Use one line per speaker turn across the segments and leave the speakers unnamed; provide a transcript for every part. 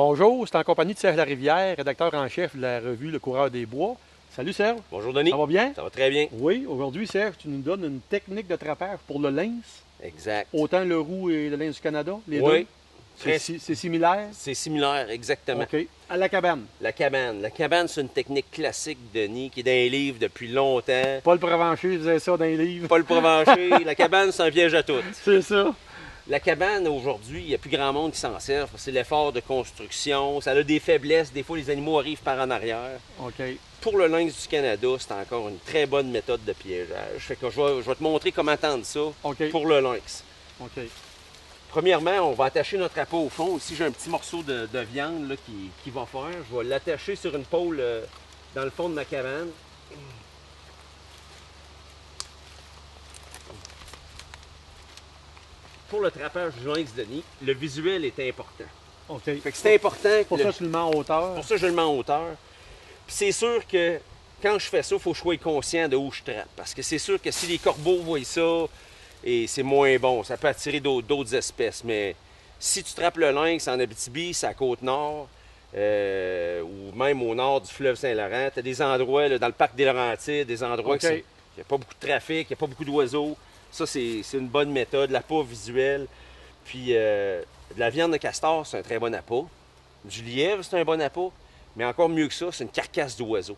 Bonjour, c'est en compagnie de Serge Larivière, rédacteur en chef de la revue Le Coureur des Bois. Salut Serge.
Bonjour Denis.
Ça va bien?
Ça va très bien.
Oui, aujourd'hui Serge, tu nous donnes une technique de trapage pour le lynx,
Exact.
autant le roux et le lynx du Canada, les
Oui.
deux. C'est similaire?
C'est similaire, exactement.
OK. À la cabane.
La cabane. La cabane, c'est une technique classique, Denis, qui est dans les livres depuis longtemps.
Paul Provencher faisait ça dans les livres.
Paul Provencher, la cabane, c'est un piège à toutes.
C'est ça.
La cabane, aujourd'hui, il n'y a plus grand monde qui s'en sert. C'est l'effort de construction. Ça a des faiblesses. Des fois, les animaux arrivent par en arrière.
OK.
Pour le lynx du Canada, c'est encore une très bonne méthode de piégeage. Fait que je vais te montrer comment tendre ça
OK.
pour le lynx.
OK.
Premièrement, on va attacher notre appât au fond. Ici, j'ai un petit morceau de viande là, qui va faire. Je vais l'attacher sur une pôle dans le fond de ma cabane. Pour le trapage du lynx, Denis, le visuel est important.
OK.
Fait que c'est important.
Pour ça, tu le mets en hauteur.
Pour ça, je le mets en hauteur. Puis c'est sûr que quand je fais ça, il faut que je sois conscient de où je trappe. Parce que c'est sûr que si les corbeaux voient ça, et c'est moins bon, ça peut attirer d'autres espèces. Mais si tu trappes le lynx en Abitibi, c'est à Côte-Nord, ou même au nord du fleuve Saint-Laurent, tu as des endroits là, dans le parc des Laurentides, des endroits
OK.
où il n'y a pas beaucoup de trafic, il n'y a pas beaucoup d'oiseaux. Ça, c'est une bonne méthode. L'appât visuel. Puis de la viande de castor, c'est un très bon appât. Du lièvre, c'est un bon appât. Mais encore mieux que ça, c'est une carcasse d'oiseau.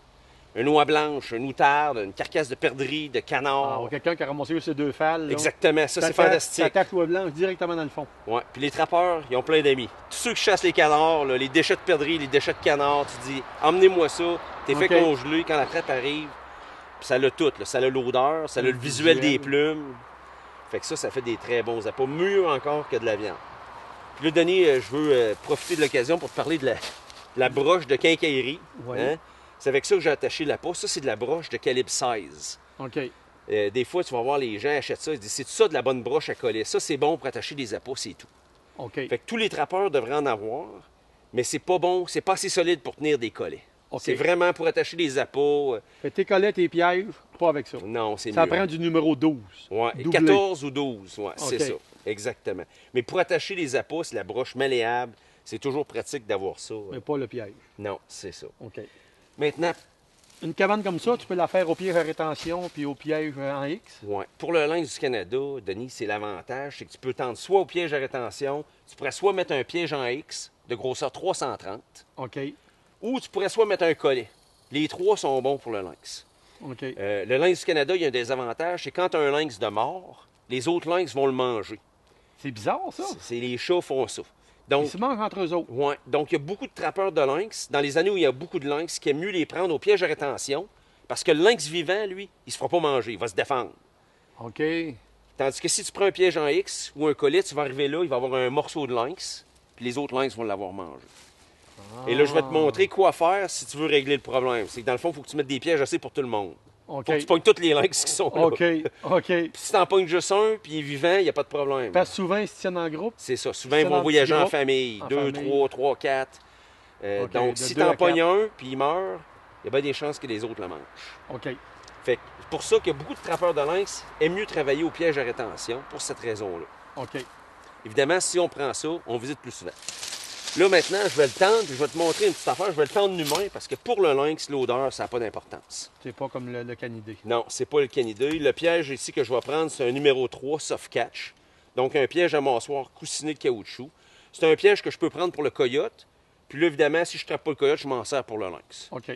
Une oie blanche, une outarde, une carcasse de perdrix, de canard.
Ah, quelqu'un qui a ramassé ses deux fals. Là.
Exactement, ça c'est
Ça
fantastique.
attaque l'oie blanche directement dans le fond.
Ouais. Puis les trappeurs, ils ont plein d'amis. Tous ceux qui chassent les canards, là, les déchets de perdrix, les déchets de canard, tu dis, emmenez-moi ça, t'es fait
OK.
congeler quand la trappe arrive. Puis ça a tout, là. Ça a l'odeur, ça a le visuel des plumes. Fait que ça fait des très bons appâts, mieux encore que de la viande. Puis là, Denis, je veux profiter de l'occasion pour te parler de la broche de quincaillerie.
Oui.
Hein? C'est avec ça que j'ai attaché l'appât. Ça, c'est de la broche de calibre 16.
OK.
Des fois, tu vas voir les gens achètent ça, ils disent, c'est ça de la bonne broche à coller. Ça, c'est bon pour attacher des appâts, c'est tout.
OK.
Fait que tous les trappeurs devraient en avoir, mais c'est pas bon, c'est pas assez solide pour tenir des collets.
OK.
C'est vraiment pour attacher des appâts.
Fait tes collets, tes pièges, pas avec ça.
Non, c'est
Ça
mieux.
prend du numéro 12.
Ouais,
Doublé.
14 ou 12, ouais, c'est
OK.
ça. Exactement. Mais pour attacher les appâts, c'est la broche malléable. C'est toujours pratique d'avoir ça.
Mais pas le piège.
Non, c'est ça.
OK.
Maintenant,
Une cabane comme ça, tu peux la faire au piège à rétention puis au piège en X.
ouais, pour le lynx du Canada, Denis, c'est l'avantage, c'est que tu peux tendre soit au piège à rétention, tu pourrais soit mettre un piège en X de grosseur 330,
OK.
ou tu pourrais soit mettre un collet. Les trois sont bons pour le lynx.
OK.
Le lynx du Canada, il y a un désavantage, c'est quand tu as un lynx de mort, les autres lynx vont le manger.
C'est bizarre, ça.
Les chats font ça.
Ils
Donc,
se mangent entre eux autres.
ouais, donc il y a beaucoup de trappeurs de lynx. Dans les années où il y a beaucoup de lynx, qui aiment mieux les prendre au piège à rétention, parce que le lynx vivant, lui, il se fera pas manger, il va se défendre.
OK.
Tandis que si tu prends un piège en X ou un collet, tu vas arriver là, il va avoir un morceau de lynx, puis les autres lynx vont l'avoir mangé. Et là, je vais te montrer quoi faire si tu veux régler le problème. C'est que dans le fond, il faut que tu mettes des pièges assez pour tout le monde.
OK.
Faut que tu pognes tous les lynx qui sont là.
OK. OK.
Puis si t'en pognes juste un, puis il est vivant, il n'y a pas de problème.
Parce que souvent, ils se tiennent en groupe.
C'est ça. Souvent, ils
C'est dans
vont
un
voyager
petit
en
groupe.
famille.
En
2,
famille.
3, 4.
OK,
Donc,
de
si
2 à
t'en
4.
pognes un, puis il meurt, il y a bien des chances que les autres le mangent.
OK.
Fait que c'est pour ça que beaucoup de trappeurs de lynx aiment mieux travailler au piège à rétention pour cette raison-là.
OK.
Évidemment, si on prend ça, on visite plus souvent. Là, maintenant, je vais le tendre, puis je vais te montrer une petite affaire. Je vais le tendre humain parce que pour le lynx, l'odeur, ça n'a pas d'importance.
C'est pas comme le canidé.
Non, c'est pas le canidé. Le piège ici que je vais prendre, c'est un numéro 3 soft catch. Donc, un piège à mâchoire coussiné de caoutchouc. C'est un piège que je peux prendre pour le coyote. Puis là, évidemment, si je ne trappe pas le coyote, je m'en sers pour le lynx.
OK.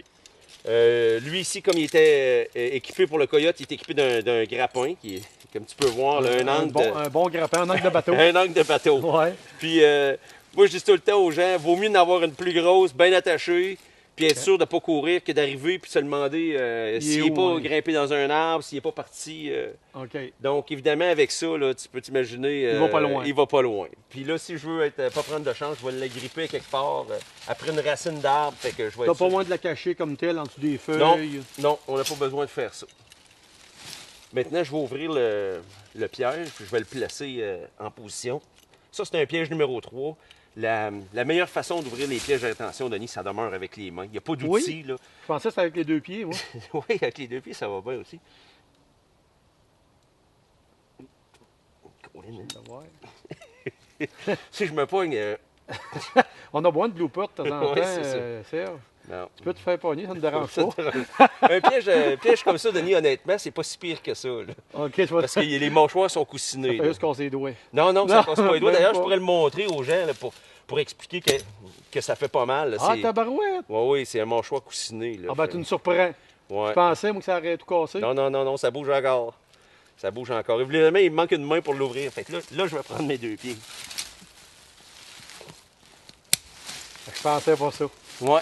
Lui ici, comme il était équipé pour le coyote, il est équipé d'un grappin qui est, comme tu peux voir, là,
un bon grappin, un angle de bateau.
un angle de bateau.
Ouais.
Puis moi, je dis tout le temps aux gens, vaut mieux en avoir une plus grosse, bien attachée, puis être sûr de ne pas courir que d'arriver puis se demander s'il n'est
où,
pas
hein?
grimpé dans un arbre, s'il n'est pas parti.
OK.
Donc, évidemment, avec ça, là, tu peux t'imaginer...
Il va pas loin.
Il va pas loin. Puis là, si je veux pas prendre de chance, je vais l'agripper quelque part après une racine d'arbre, fait que je vais
T'as
être
pas
sûr.
loin de la cacher comme telle en dessous des feuilles.
Non, non, on n'a pas besoin de faire ça. Maintenant, je vais ouvrir le piège, puis je vais le placer en position. Ça, c'est un piège numéro 3. La meilleure façon d'ouvrir les pièges à rétention, Denis, ça demeure avec les mains. Il n'y a pas d'outils, là.
Je pensais que c'était avec les deux pieds, moi.
Oui, avec les deux pieds, ça va bien aussi.
On va voir.
Si je me pogne
On a besoin de bloopers de temps en
Ouais,
temps,
c'est ça.
Serge.
Non.
Tu peux te faire pogner, ça ne me dérange pas.
Un piège comme ça, Denis, honnêtement, c'est pas si pire que ça. Là.
OK, tu vois,
Parce
ça
que les mâchoires sont coussinés.
fait
Là.
juste casser les doigts.
Non, non, ça
Non,
casse pas les doigts.
même
D'ailleurs, je
pas.
pourrais le montrer aux gens là, pour expliquer que ça fait pas mal. Là.
Ah,
C'est-
tabarouette!
Ouais, oui, c'est un mâchoire coussiné. Là.
Ah, ben, tu nous surprends.
Ouais.
Je pensais, moi, que ça aurait tout cassé.
Non, non, non, non, ça bouge encore. Ça bouge encore. Évidemment, il me manque une main pour l'ouvrir. Fait que là, je vais prendre mes deux pieds.
Je pensais pas ça.
Ouais.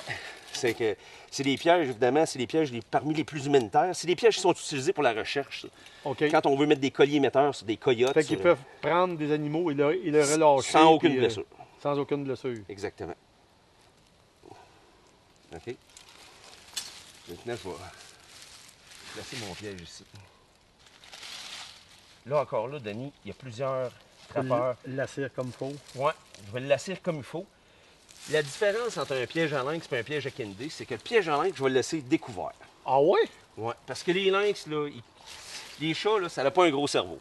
C'est que c'est des pièges, évidemment, c'est des pièges parmi les plus humanitaires. C'est des pièges qui sont utilisés pour la recherche. Ça.
OK.
Quand on veut mettre des colliers émetteurs sur des coyotes.
Fait qu'ils
sur-
peuvent prendre des animaux et les relâcher.
Sans aucune
puis,
blessure.
Sans aucune blessure.
Exactement. OK. Maintenant, je vais placer mon piège ici. Là, encore là, Denis, il y a plusieurs trappeurs.
Lacir comme faux.
Ouais, je vais le lacer comme il faut. La différence entre un piège à lynx et un piège à Kennedy, c'est que le piège à lynx, je vais le laisser découvert.
Ah ouais?
Ouais, parce que les lynx, là, les chats, là, ça n'a pas un gros cerveau.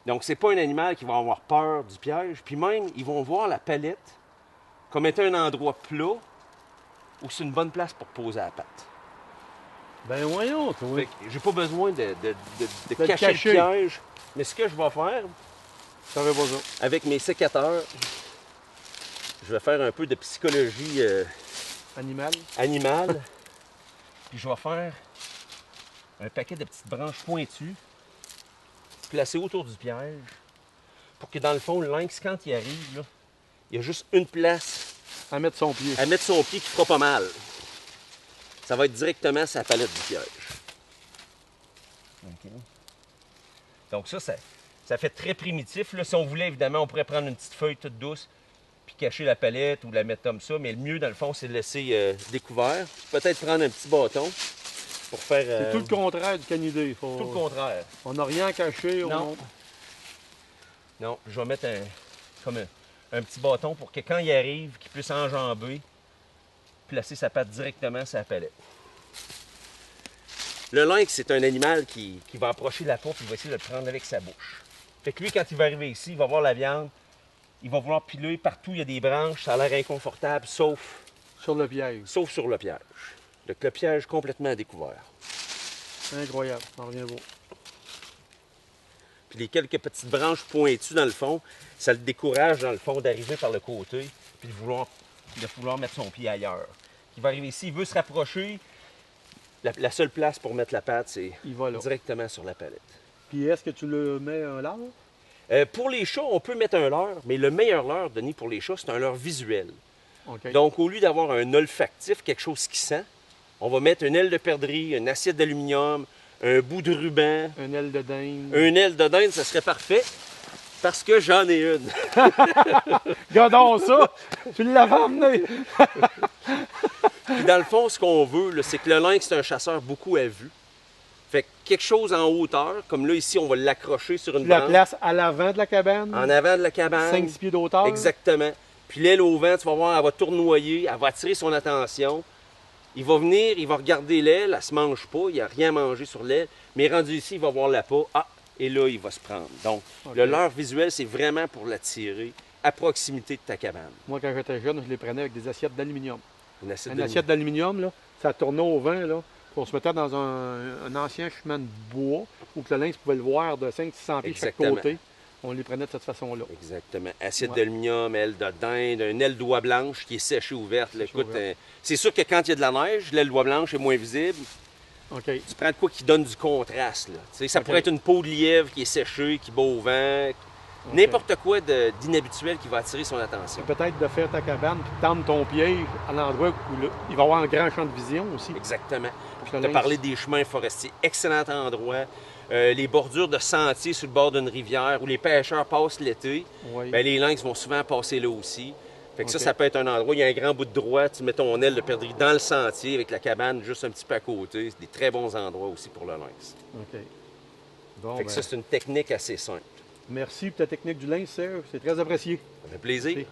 Donc, c'est pas un animal qui va avoir peur du piège. Puis même, ils vont voir la palette comme étant un endroit plat où c'est une bonne place pour poser la patte.
Ben voyons, toi.
Fait que j'ai pas besoin de
le
cacher le
cacher.
piège. Mais ce que je vais faire,
Je savais pas ça.
avec mes sécateurs, je vais faire un peu de psychologie
Animal.
animale. Puis je vais faire un paquet de petites branches pointues placées autour du piège pour que dans le fond, le lynx, quand il arrive, là, il y a juste une place
À mettre son pied.
à mettre son pied qui fera pas mal. Ça va être directement sa palette du piège. OK. Donc ça fait très primitif. Là, si on voulait, évidemment, on pourrait prendre une petite feuille toute douce puis cacher la palette ou la mettre comme ça. Mais le mieux, dans le fond, c'est de laisser découvert. Peut-être prendre un petit bâton pour faire...
C'est tout le contraire du canidé.
tout le contraire.
On n'a rien caché.
Non. Non, je vais mettre comme un petit bâton pour que quand il arrive, qu'il puisse enjamber, placer sa patte directement sur la palette. Le lynx, c'est un animal qui va approcher la peau et il va essayer de le prendre avec sa bouche. Fait que lui, quand il va arriver ici, il va voir la viande, il va vouloir piler. Partout, il y a des branches, ça a l'air inconfortable, sauf
Sur le piège.
sur le piège. Donc, le piège complètement à découvert.
Incroyable. On revient voir.
Puis les quelques petites branches pointues dans le fond, ça le décourage dans le fond d'arriver par le côté puis de vouloir mettre son pied ailleurs. Il va arriver ici, il veut se rapprocher. La seule place pour mettre la patte, c'est
Il va là.
directement sur la palette.
Puis est-ce que tu le mets un leurre?
Pour les chats, on peut mettre un leurre, mais le meilleur leurre, Denis, pour les chats, c'est un leurre visuel.
OK.
Donc, au lieu d'avoir un olfactif, quelque chose qui sent, on va mettre une aile de perdrix, une assiette d'aluminium, un bout de ruban,
Une aile de dinde.
une aile de dinde, ça serait parfait, parce que j'en ai une.
Gardons ça! Tu l'avais amené!
Puis dans le fond, ce qu'on veut, là, c'est que le lynx, c'est un chasseur beaucoup à vue. Fait que quelque chose en hauteur, comme là, ici, on va l'accrocher sur une
Tu la
branche,
places à l'avant de la cabane.
en avant de la cabane.
5-6 pieds d'auteur.
Exactement. Puis l'aile au vent, tu vas voir, elle va tournoyer, elle va attirer son attention. Il va venir, il va regarder l'aile, elle se mange pas, il n'y a rien à manger sur l'aile. Mais rendu ici, il va voir la peau. Ah, et là, il va se prendre. Donc,
OK.
le leurre visuel, c'est vraiment pour l'attirer à proximité de ta cabane.
Moi, quand j'étais jeune, je les prenais avec des assiettes d'aluminium.
Une assiette
Une
de
assiette d'aluminium, là, ça tournait au vent, là. Puis on se mettait dans un ancien chemin de bois où que le lynx pouvait le voir de 500-600 pieds de chaque
Exactement.
côté. On les prenait de cette façon-là.
Exactement. Assiette
Ouais.
d'aluminium, aile de dinde, une aile d'oie blanche qui est séchée ouverte. Là,
Séchée
écoute,
ouverte.
c'est sûr que quand il y a de la neige, l'aile d'oie blanche est moins visible.
OK.
Tu prends de quoi qui donne du contraste. Là. Tu sais, ça
OK.
pourrait être une peau de lièvre qui est séchée, qui bat au vent.
OK.
N'importe quoi d'inhabituel qui va attirer son attention.
Peut-être de faire ta cabane puis de tendre ton piège à l'endroit où il va y avoir un grand champ de vision aussi.
Exactement.
Puis
Tu
le
as
lynx-
parlé des chemins forestiers. Excellent endroit. Les bordures de sentiers sur le bord d'une rivière où les pêcheurs passent l'été.
Oui.
Ben, les lynx vont souvent passer là aussi. Fait que
OK.
ça peut être un endroit. Il y a un grand bout de droit. Tu mets ton aile de perdrix dans le sentier avec la cabane juste un petit peu à côté. C'est des très bons endroits aussi pour le lynx.
OK. Bon,
Fait que
ben,
ça, c'est une technique assez simple.
merci pour ta technique du lynx, Serge. C'est très apprécié.
Ça fait plaisir.
Merci.